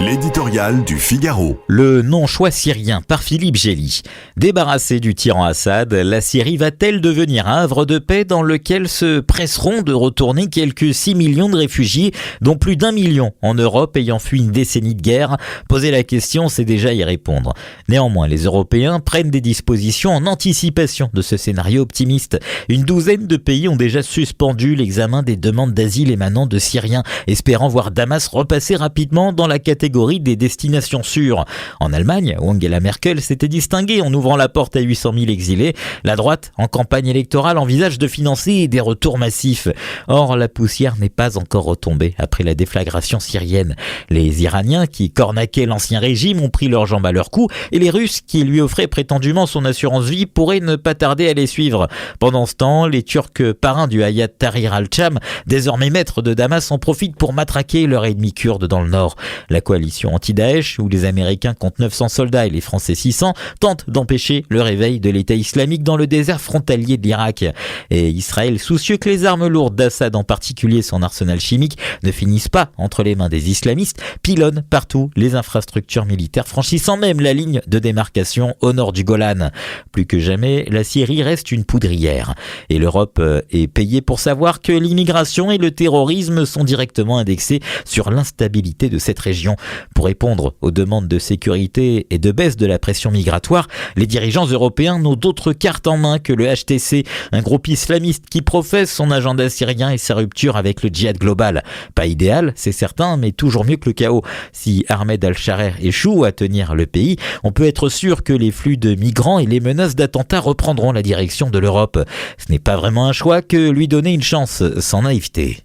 L'éditorial du Figaro. Le non-choix syrien par Philippe Gély. Débarrassée du tyran Assad, la Syrie va-t-elle devenir un havre de paix dans lequel se presseront de retourner quelques 6 millions de réfugiés, dont plus d'1 million en Europe ayant fui une décennie de guerre? Poser la question, c'est déjà y répondre. Néanmoins, les Européens prennent des dispositions en anticipation de ce scénario optimiste. Une douzaine de pays ont déjà suspendu l'examen des demandes d'asile émanant de Syriens, espérant voir Damas repasser rapidement dans la catégorie des destinations sûres. En Allemagne, où Angela Merkel s'était distinguée en ouvrant la porte à 800 000 exilés, la droite, en campagne électorale, envisage de financer des retours massifs. Or, la poussière n'est pas encore retombée après la déflagration syrienne. Les Iraniens, qui cornaquaient l'ancien régime, ont pris leurs jambes à leur cou, et les Russes, qui lui offraient prétendument son assurance vie, pourraient ne pas tarder à les suivre. Pendant ce temps, les Turcs parrains du Hayat Tahrir al-Sham, désormais maîtres de Damas, en profitent pour matraquer leur ennemi kurde dans le nord. La coalition anti-Daesh, où les Américains comptent 900 soldats et les Français 600, tente d'empêcher le réveil de l'État islamique dans le désert frontalier de l'Irak. Et Israël, soucieux que les armes lourdes d'Assad, en particulier son arsenal chimique, ne finissent pas entre les mains des islamistes, pilonne partout les infrastructures militaires, franchissant même la ligne de démarcation au nord du Golan. Plus que jamais, la Syrie reste une poudrière. Et l'Europe est payée pour savoir que l'immigration et le terrorisme sont directement indexés sur l'instabilité de cette région. Pour répondre aux demandes de sécurité et de baisse de la pression migratoire, les dirigeants européens n'ont d'autre carte en main que le HTC, un groupe islamiste qui professe son agenda syrien et sa rupture avec le djihad global. Pas idéal, c'est certain, mais toujours mieux que le chaos. Si Ahmed al-Sharer échoue à tenir le pays, on peut être sûr que les flux de migrants et les menaces d'attentats reprendront la direction de l'Europe. Ce n'est pas vraiment un choix que lui donner une chance sans naïveté.